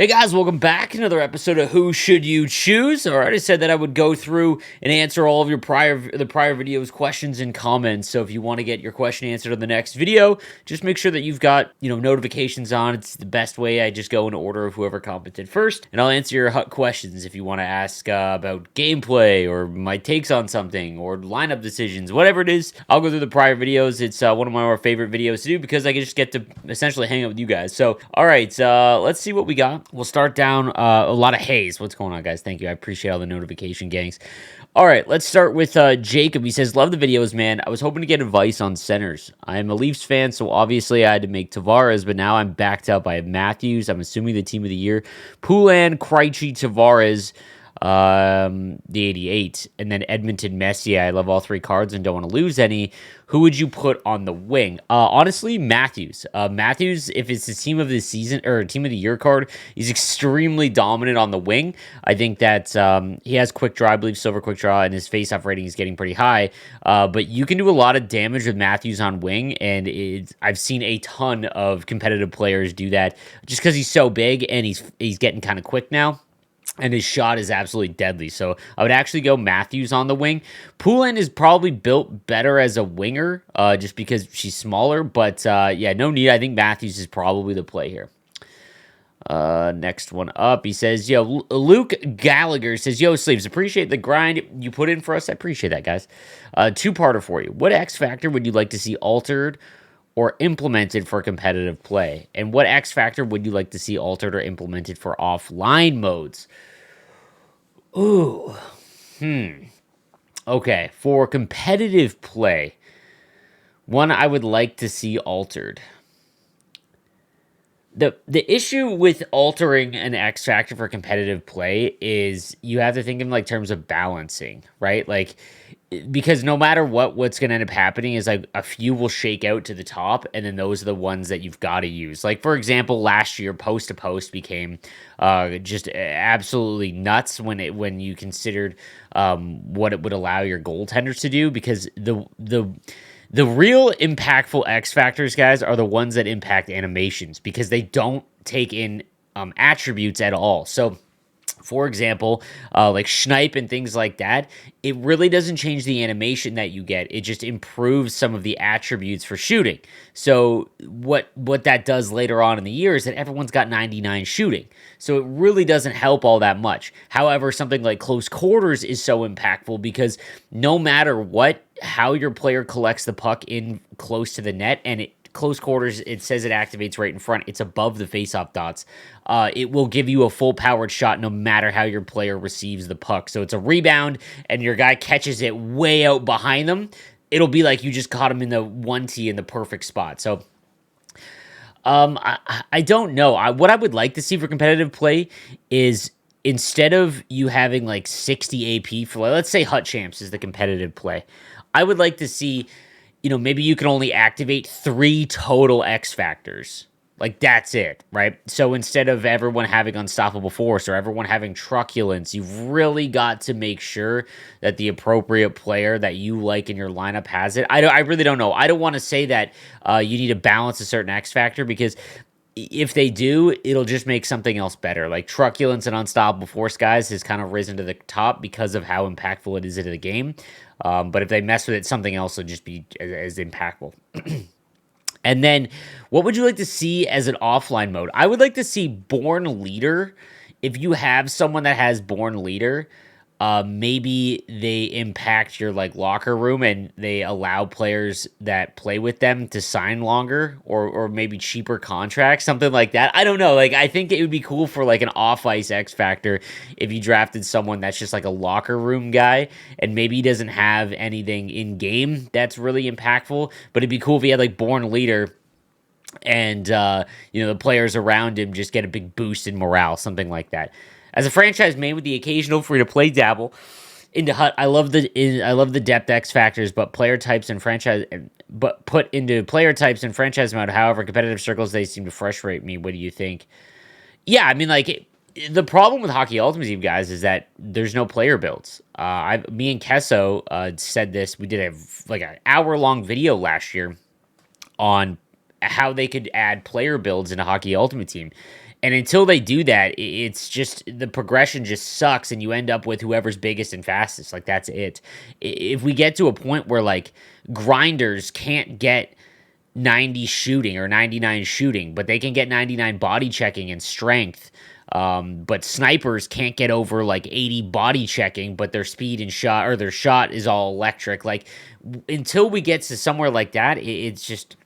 Hey guys, welcome back. Another episode of Who Should You Choose? I already said that I would go through and answer all of your prior videos, questions, and comments. So if you want to get your question answered on the next video, just make sure that you've got notifications on. It's the best way. I just go in order of whoever commented first, and I'll answer your questions if you want to ask about gameplay or my takes on something or lineup decisions, whatever it is. I'll go through the prior videos. It's one of my more favorite videos to do because I can just get to essentially hang out with you guys. So all right, let's see what we got. We'll start down a lot of haze. What's going on, guys? Thank you. I appreciate all the notification gangs. All right, let's start with Jacob. He says, love the videos, man. I was hoping to get advice on centers. I am a Leafs fan, so obviously I had to make Tavares, but now I'm backed up. I have Matthews. I'm assuming the team of the year. Poulin, Krejci, Tavares, the 88, and then Edmonton, Messier. I love all three cards and don't want to lose any. Who would you put on the wing? Honestly, Matthews. Matthews, if it's the team of the season or team of the year card, he's extremely dominant on the wing. I think that he has quick draw, I believe silver quick draw, and his face-off rating is getting pretty high. But you can do a lot of damage with Matthews on wing, and I've seen a ton of competitive players do that just because he's so big and he's getting kind of quick now. And his shot is absolutely deadly. So I would actually go Matthews on the wing. Poulin is probably built better as a winger just because she's smaller. But yeah, no need. I think Matthews is probably the play here. Next one up, he says, yo, Luke Gallagher says, yo, Sleeves, appreciate the grind you put in for us. I appreciate that, guys. Two-parter for you. What X factor would you like to see altered or implemented for competitive play? And what X factor would you like to see altered or implemented for offline modes? Ooh. Okay, for competitive play, one I would like to see altered. The issue with altering an X factor for competitive play is you have to think in like terms of balancing, right? Like, because no matter what's going to end up happening is like a few will shake out to the top, and then those are the ones that you've got to use. Like, for example, last year post to post became just absolutely nuts when you considered what it would allow your goaltenders to do, because the real impactful X factors, guys, are the ones that impact animations because they don't take in attributes at all. So, for example, like Schneip and things like that, it really doesn't change the animation that you get. It just improves some of the attributes for shooting. So what that does later on in the year is that everyone's got 99 shooting. So it really doesn't help all that much. However, something like close quarters is so impactful because no matter how your player collects the puck in close to the net, and close quarters, it says it activates right in front. It's above the face-off dots. It will give you a full-powered shot no matter how your player receives the puck. So it's a rebound, and your guy catches it way out behind them. It'll be like you just caught him in the 1T in the perfect spot. So I don't know. What I would like to see for competitive play is instead of you having like 60 AP for, let's say Hut Champs is the competitive play, I would like to see, maybe you can only activate 3 total X factors. Like, that's it, right? So instead of everyone having Unstoppable Force or everyone having Truculence, you've really got to make sure that the appropriate player that you like in your lineup has it. I really don't know. I don't want to say that you need to balance a certain X factor, because if they do, it'll just make something else better. Like Truculence and Unstoppable Force, guys, has kind of risen to the top because of how impactful it is into the game. But if they mess with it, something else will just be as impactful. And then, what would you like to see as an offline mode? I would like to see Born Leader. If you have someone that has Born Leader, maybe they impact your locker room and they allow players that play with them to sign longer or maybe cheaper contracts, something like that. I don't know. I think it would be cool for an off-ice X factor if you drafted someone that's just like a locker room guy and maybe he doesn't have anything in game that's really impactful, but it'd be cool if he had Born Leader and the players around him just get a big boost in morale, something like that. As a franchise main with the occasional free-to-play dabble into Hut, I love the depth X factors, but put into player types and franchise mode. However, competitive circles, they seem to frustrate me. What do you think? Yeah, I mean, the problem with Hockey Ultimate Team, guys, is that there's no player builds. Me and Kesso said this. We did an hour-long video last year on how they could add player builds in a Hockey Ultimate Team. And until they do that, it's just the progression just sucks, and you end up with whoever's biggest and fastest. Like, that's it. If we get to a point where like grinders can't get 90 shooting or 99 shooting, but they can get 99 body checking and strength. But snipers can't get over like 80 body checking, but their speed and shot or their shot is all electric. Like, until we get to somewhere like that, it's just,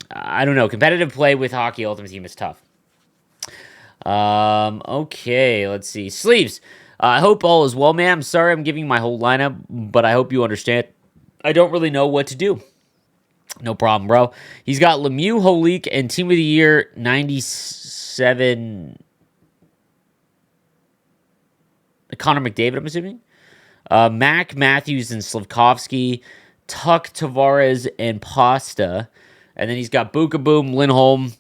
I don't know. Competitive play with Hockey Ultimate Team is tough. Okay, let's see. Sleeves. I hope all is well, man. I'm sorry I'm giving my whole lineup, but I hope you understand. I don't really know what to do. No problem, bro. He's got Lemieux, Holik, and Team of the Year 97. Connor McDavid, I'm assuming. Mac, Matthews, and Slavkovsky. Tuck, Tavares, and Pasta. And then he's got Bukaboom, Lindholm.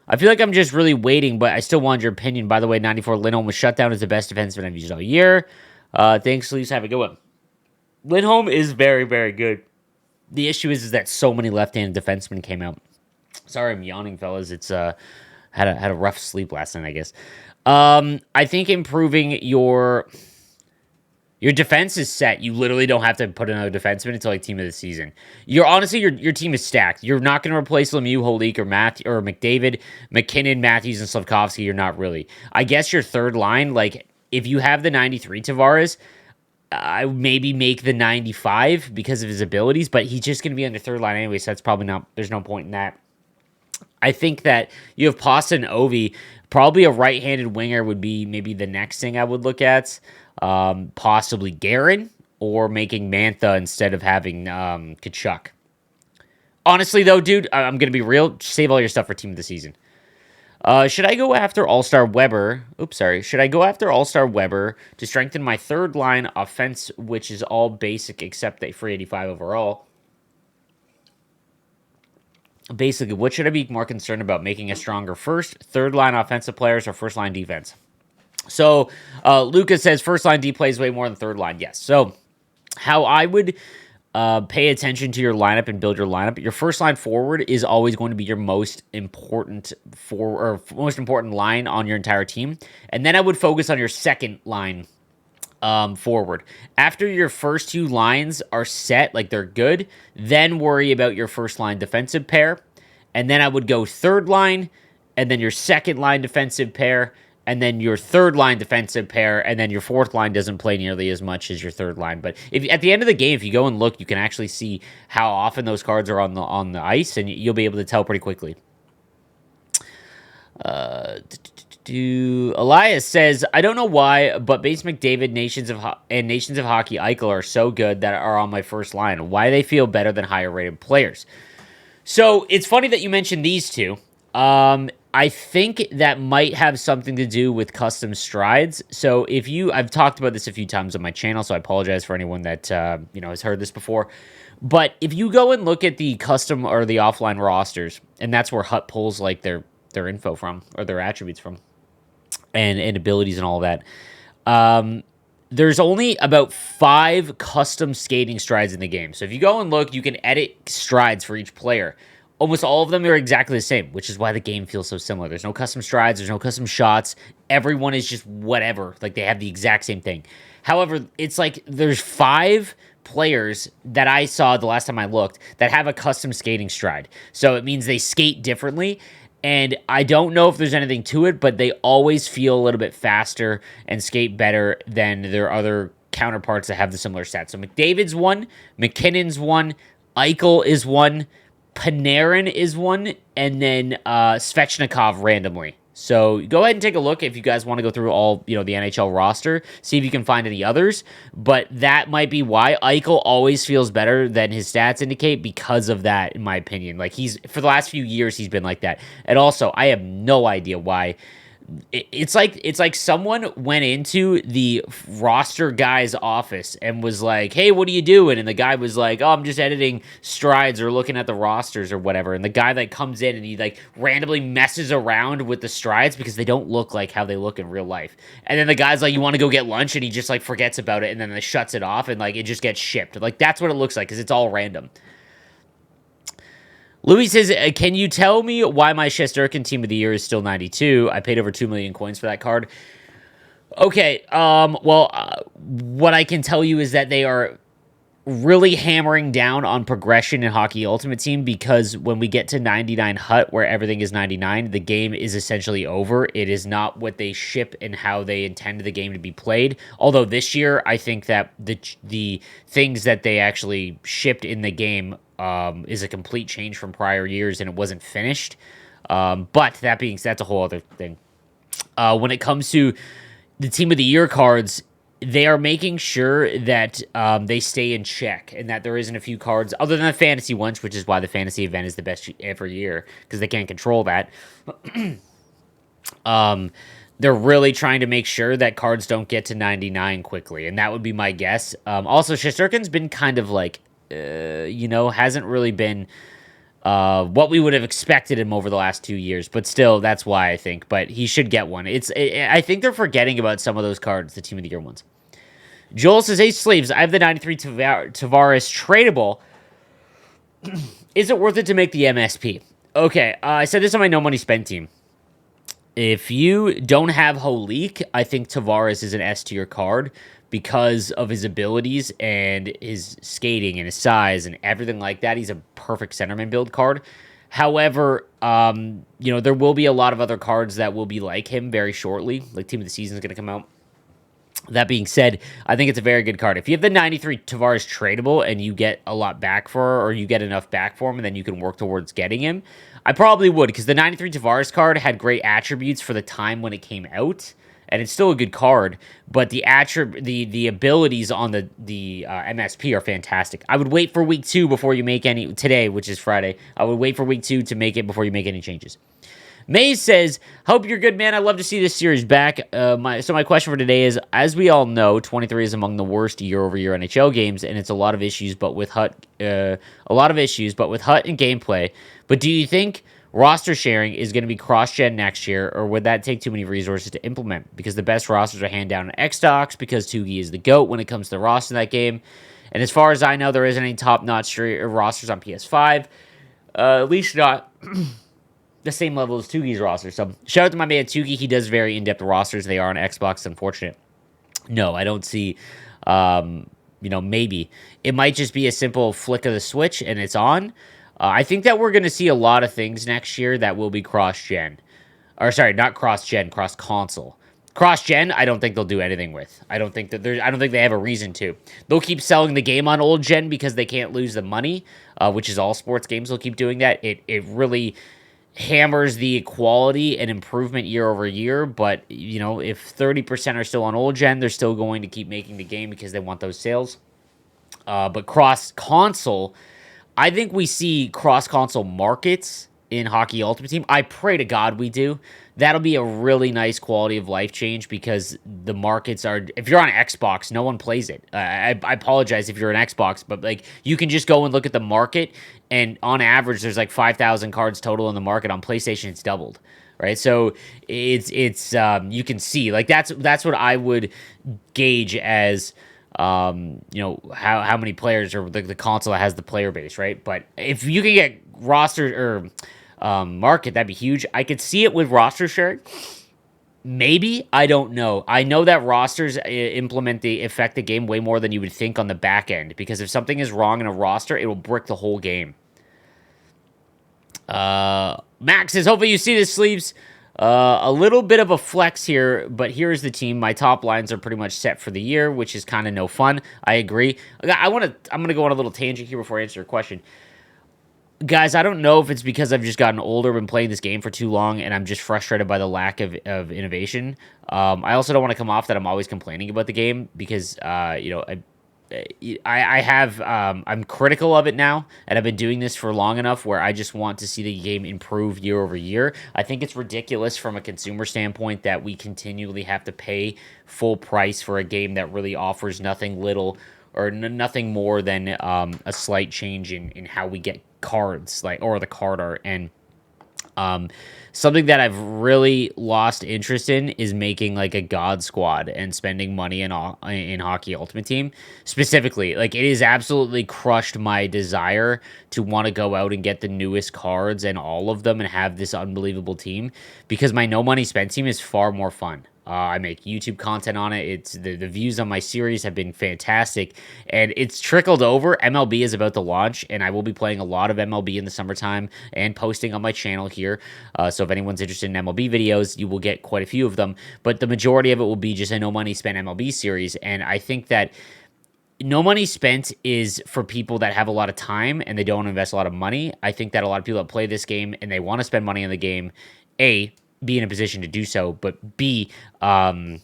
I feel like I'm just really waiting, but I still want your opinion. By the way, 94 Lindholm was shut down as the best defenseman I've used all year. Thanks, Leafs. Have a good one. Lindholm is very, very good. The issue is that so many left-handed defensemen came out. Sorry, I'm yawning, fellas. It's had a rough sleep last night, I guess. I think improving your defense is set. You literally don't have to put another defenseman until like team of the season. Honestly, your team is stacked. You're not going to replace Lemieux, Holik, or McDavid, McKinnon, Matthews, and Slavkovsky. You're not really. I guess your third line, like if you have the 93 Tavares, I would maybe make the 95 because of his abilities, but he's just going to be on the third line anyway, so that's probably not. There's no point in that. I think that you have Pasta and Ovi. Probably a right-handed winger would be maybe the next thing I would look at. Possibly Guerin or making Mantha instead of having Kachuk. Honestly, though, dude, I'm going to be real. Save all your stuff for team of the season. Should I go after All-Star Weber? Oops, sorry. Should I go after All-Star Weber to strengthen my third line offense, which is all basic except the free 85 overall? Basically, what should I be more concerned about? Making a stronger first, third line offensive players or first line defense? So, Lucas says first line D plays way more than third line. Yes. So, how I would pay attention to your lineup and build your lineup. Your first line forward is always going to be your most important line on your entire team, and then I would focus on your second line forward. After your first two lines are set, like they're good, then worry about your first line defensive pair, and then I would go third line, and then your second line defensive pair, and then your third line defensive pair, and then your fourth line doesn't play nearly as much as your third line. But if at the end of the game, if you go and look, you can actually see how often those cards are on the ice, and you'll be able to tell pretty quickly. Elias says, I don't know why, but Base McDavid, Nations of Hockey, Eichel are so good that are on my first line. Why they feel better than higher rated players? So it's funny that you mentioned these two. I think that might have something to do with custom strides. So I've talked about this a few times on my channel, so I apologize for anyone that has heard this before. But if you go and look at the custom or the offline rosters, and that's where Hut pulls like their info from or their attributes from, and abilities and all that. There's only about 5 custom skating strides in the game. So if you go and look, you can edit strides for each player. Almost all of them are exactly the same, which is why the game feels so similar. There's no custom strides. There's no custom shots. Everyone is just whatever. Like, they have the exact same thing. However, it's like there's 5 players that I saw the last time I looked that have a custom skating stride. So it means they skate differently. And I don't know if there's anything to it, but they always feel a little bit faster and skate better than their other counterparts that have the similar stats. So McDavid's one, McKinnon's one, Eichel is one, Panarin is one, and then Svechnikov randomly. So go ahead and take a look if you guys want to go through all, the NHL roster, see if you can find any others. But that might be why Eichel always feels better than his stats indicate because of that, in my opinion. Like, for the last few years, he's been like that. And also, I have no idea why. It's like someone went into the roster guy's office and was like, hey, what are you doing? And the guy was like, oh, I'm just editing strides or looking at the rosters or whatever. And the guy that comes in and he like randomly messes around with the strides because they don't look like how they look in real life. And then the guy's like, you want to go get lunch? And he just like forgets about it and then like shuts it off and like it just gets shipped. Like, that's what it looks like because it's all random. Louis says, can you tell me why my Shesterkin Team of the Year is still 92? I paid over 2 million coins for that card. Okay, well, what I can tell you is that they are really hammering down on progression in Hockey Ultimate Team, because when we get to 99 Hut, where everything is 99, the game is essentially over. It is not what they ship and how they intend the game to be played. Although this year, I think that the things that they actually shipped in the game is a complete change from prior years, and it wasn't finished. But that being said, that's a whole other thing. When it comes to the Team of the Year cards, they are making sure that they stay in check, and that there isn't a few cards other than the fantasy ones, which is why the fantasy event is the best every year, because they can't control that. They're really trying to make sure that cards don't get to 99 quickly, and that would be my guess. Also, Shesterkin's been kind of like, hasn't really been what we would have expected him over the last 2 years, but still, that's why I think. But he should get one. I think they're forgetting about some of those cards, the Team of the Year ones. Joel says, "Hey, Sleeves, I have the 93 Tavares tradable. Is it worth it to make the MSP?" Okay, I said this on my No Money Spent team. If you don't have Holik, I think Tavares is an S tier card because of his abilities and his skating and his size and everything like that. He's a perfect centerman build card. However, there will be a lot of other cards that will be like him very shortly. Like Team of the Season is going to come out. That being said, I think it's a very good card. If you have the 93 Tavares tradable and you get a lot back for, or you get enough back for him, and then you can work towards getting him, I probably would, because the 93 Tavares card had great attributes for the time when it came out, and it's still a good card, but the abilities on the MSP are fantastic. I would wait for week 2 before you make any, today, which is Friday, I would wait for week 2 to make it before you make any changes. Maze says, "Hope you're good, man. I'd love to see this series back." My question for today is, as we all know, 23 is among the worst year-over-year NHL games, and it's a lot of issues, but with Hut and gameplay. But do you think roster sharing is going to be cross-gen next year, or would that take too many resources to implement? Because the best rosters are hand down on Xbox, because Tugi is the GOAT when it comes to the roster in that game. And as far as I know, there isn't any top-notch rosters on PS5. At least not the same level as Tugi's roster. So shout out to my man Tugi. He does very in-depth rosters. They are on Xbox. Unfortunate. No, I don't see. Maybe it might just be a simple flick of the switch and it's on. I think that we're going to see a lot of things next year that will be cross-gen. Or sorry, not cross-gen, cross-console. Cross-gen, I don't think they'll do anything with. I don't think they have a reason to. They'll keep selling the game on old gen because they can't lose the money, which is all sports games will keep doing that. It really hammers the quality and improvement year over year, but if 30% are still on old gen, they're still going to keep making the game because they want those sales. But cross console, I think we see cross console markets in Hockey Ultimate Team. I pray to God we do. That'll be a really nice quality of life change, because the markets are, if you're on Xbox, no one plays it. I apologize if you're an Xbox, but you can just go and look at the market, and on average there's 5,000 cards total in the market. On PlayStation it's doubled, right? So it's you can see that's what I would gauge as how many players, or the console that has the player base, right? But if you can get roster or market, that'd be huge. I could see it with roster sharing. Maybe, I don't know. I know that rosters affect the game way more than you would think on the back end, because if something is wrong in a roster, it will brick the whole game. Max says, "Hopefully you see this, Sleeves. A little bit of a flex here, but here's the team. My top lines are pretty much set for the year, which is kind of no fun." I agree. I'm gonna go on a little tangent here before I answer your question. Guys, I don't know if it's because I've just gotten older, been playing this game for too long, and I'm just frustrated by the lack of innovation. I also don't want to come off that I'm always complaining about the game, because I'm critical of it now, and I've been doing this for long enough where I just want to see the game improve year over year. I think it's ridiculous from a consumer standpoint that we continually have to pay full price for a game that really offers nothing little or nothing more than a slight change in how we get cards, or the card art. And Something that I've really lost interest in is making like a god squad and spending money in Hockey Ultimate Team specifically. Like it has absolutely crushed my desire to want to go out and get the newest cards and all of them and have this unbelievable team because my no money spent team is far more fun. I make YouTube content on it. It's the views on my series have been fantastic, and it's trickled over. MLB is about to launch, and I will be playing a lot of MLB in the summertime and posting on my channel here. So if anyone's interested in MLB videos, you will get quite a few of them. But the majority of it will be just a no money spent MLB series, and I think that no money spent is for people that have a lot of time and they don't invest a lot of money. I think that a lot of people that play this game and they want to spend money on the game, be in a position to do so, but B, I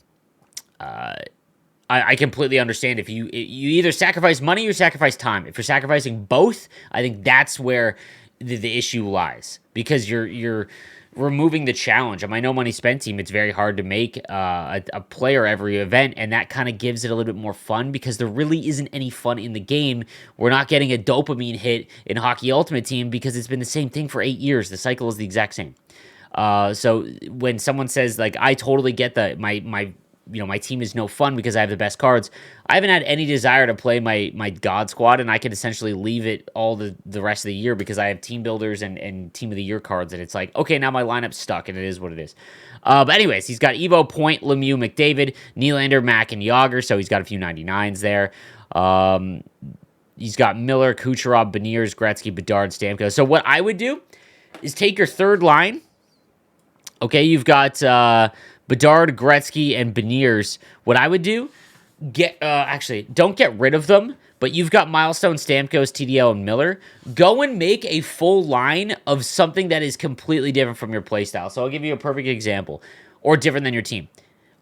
completely understand if you either sacrifice money or sacrifice time. If you're sacrificing both, I think that's where the issue lies because you're removing the challenge. On my no money spent team, it's very hard to make a player every event, and that kind of gives it a little bit more fun because there really isn't any fun in the game. We're not getting a dopamine hit in Hockey Ultimate Team because it's been the same thing for 8 years. The cycle is the exact same. So when someone says like, I totally get that my team is no fun because I have the best cards. I haven't had any desire to play my God squad, and I can essentially leave it all the rest of the year because I have team builders and team of the year cards, and it's like, okay, now my lineup's stuck, and it is what it is. But anyways, he's got Evo, Point, Lemieux, McDavid, Nylander, Mack, and Yager, so he's got a few 99s there. He's got Miller, Kucherov, Beniers, Gretzky, Bedard, Stamkos. So what I would do is take your third line. Okay, you've got Bedard, Gretzky, and Beniers. What I would do, actually, don't get rid of them, but you've got Milestone, Stamkos, TDL, and Miller. Go and make a full line of something that is completely different from your playstyle. So I'll give you a perfect example, or different than your team.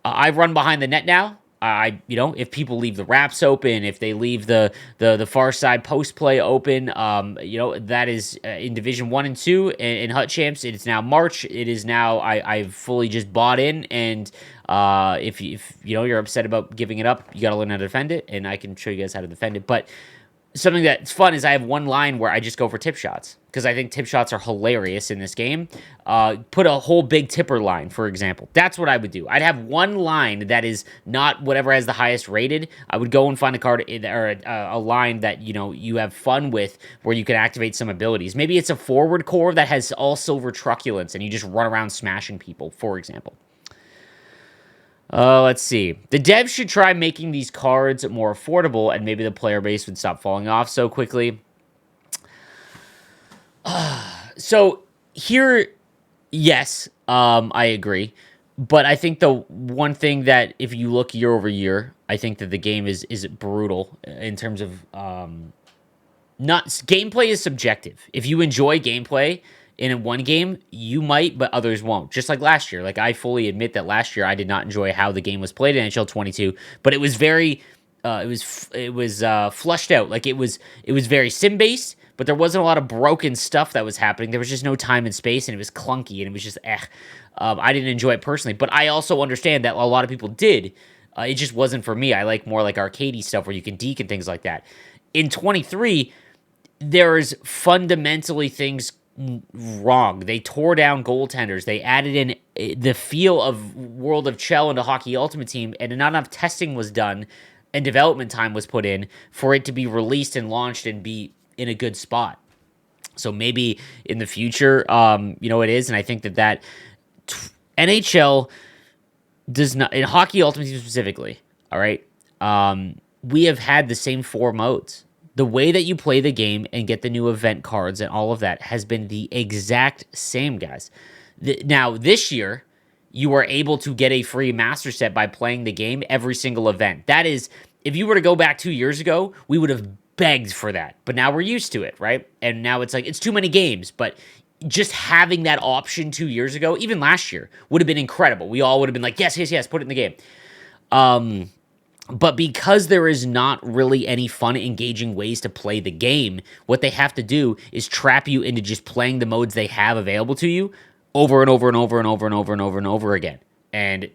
I run behind the net now. If people leave the wraps open, if they leave the far side post play open, that is in Division 1 and 2 in Hut Champs. It's now March. It is now I've fully just bought in, and if you're upset about giving it up, you got to learn how to defend it, and I can show you guys how to defend it. But something that's fun is I have one line where I just go for tip shots because I think tip shots are hilarious in this game. Put a whole big tipper line, for example. That's what I would do. I'd have one line that is not whatever has the highest rated. I would go and find a card or a line that you have fun with where you can activate some abilities. Maybe it's a forward core that has all silver truculence and you just run around smashing people, for example. Let's see. The devs should try making these cards more affordable, and maybe the player base would stop falling off so quickly. So here, yes, I agree. But I think the one thing that if you look year over year, I think that the game is brutal in terms of gameplay is subjective. If you enjoy gameplay in one game, you might, but others won't. Just like last year. Like, I fully admit that last year I did not enjoy how the game was played in NHL 22, but it was very, it was flushed out. Like, it was very sim-based, but there wasn't a lot of broken stuff that was happening. There was just no time and space, and it was clunky, and it was just, I didn't enjoy it personally, but I also understand that a lot of people did. It just wasn't for me. I like more like arcadey stuff where you can deke and things like that. In 23, there's fundamentally things wrong. They tore down goaltenders. They added in the feel of World of Chell into Hockey Ultimate Team, and not enough testing was done and development time was put in for it to be released and launched and be in a good spot. So maybe in the future, it is, and I think that NHL does not, in Hockey Ultimate Team specifically, all right, we have had the same 4 modes. The way that you play the game and get the new event cards and all of that has been the exact same, guys. Now, this year, you are able to get a free master set by playing the game every single event. That is, if you were to go back 2 years ago, we would have begged for that. But now we're used to it, right? And now it's like, it's too many games. But just having that option 2 years ago, even last year, would have been incredible. We all would have been like, yes, put it in the game. But because there is not really any fun, engaging ways to play the game, what they have to do is trap you into just playing the modes they have available to you over and over and over and over and over and over and over again. And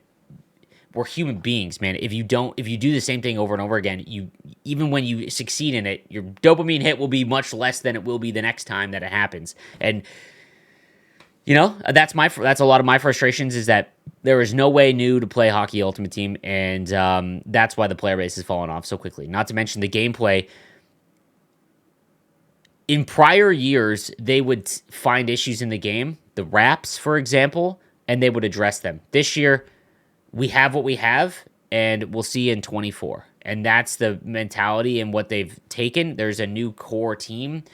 we're human beings, man. If you do the same thing over and over again, even when you succeed in it, your dopamine hit will be much less than it will be the next time that it happens. And You know, that's a lot of my frustrations is that there is no way new to play Hockey Ultimate Team, and that's why the player base has fallen off so quickly. Not to mention the gameplay. In prior years, they would find issues in the game, the wraps, for example, and they would address them. This year, we have what we have, and we'll see in 24. And that's the mentality and what they've taken. There's a new core team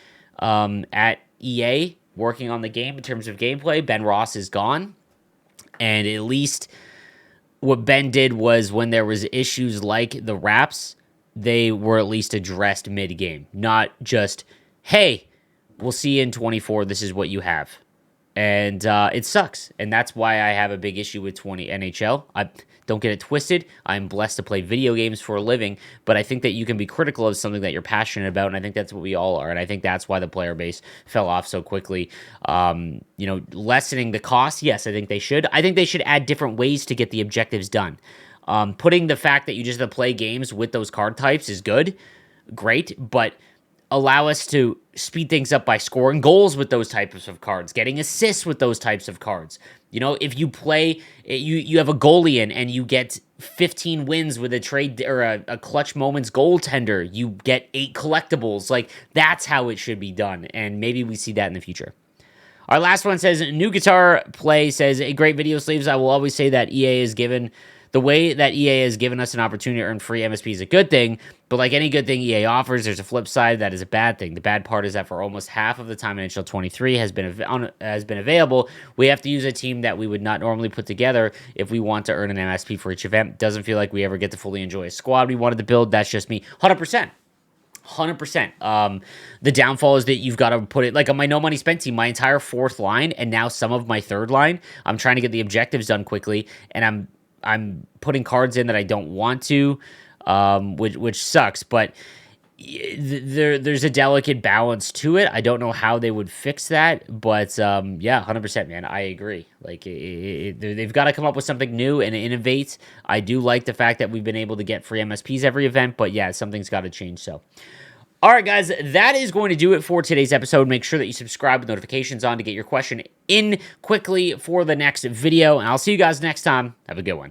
at EA working on the game in terms of gameplay. Ben Ross is gone, and at least what Ben did was when there was issues like the wraps, they were at least addressed mid-game, not just, hey, we'll see you in 24, this is what you have. And it sucks, and that's why I have a big issue with 20 NHL. I don't get it twisted. I'm blessed to play video games for a living, but I think that you can be critical of something that you're passionate about, and I think that's what we all are. And I think that's why the player base fell off so quickly. Lessening the cost, yes, I think they should. I think they should add different ways to get the objectives done. Putting the fact that you just have to play games with those card types is great, but allow us to speed things up by scoring goals with those types of cards, getting assists with those types of cards. You know, if you play, you have a goalie in and you get 15 wins with a trade or a clutch moments goaltender, you get 8 collectibles. Like, that's how it should be done, and maybe we see that in the future. Our last one says, New Guitar Play says, a great video, Sleeves. I will always say that the way that EA has given us an opportunity to earn free MSP is a good thing, but like any good thing EA offers, there's a flip side that is a bad thing. The bad part is that for almost half of the time NHL 23 has been available, we have to use a team that we would not normally put together if we want to earn an MSP for each event. Doesn't feel like we ever get to fully enjoy a squad we wanted to build. That's just me. 100%. The downfall is that you've got to put it like on my no money spent team, my entire 4th line and now some of my 3rd line. I'm trying to get the objectives done quickly, and I'm putting cards in that I don't want to, which sucks. But there's a delicate balance to it. I don't know how they would fix that, but yeah, 100%, man. I agree. Like they've got to come up with something new and innovate. I do like the fact that we've been able to get free MSPs every event, but yeah, something's got to change. So. All right, guys, that is going to do it for today's episode. Make sure that you subscribe with notifications on to get your question in quickly for the next video, and I'll see you guys next time. Have a good one.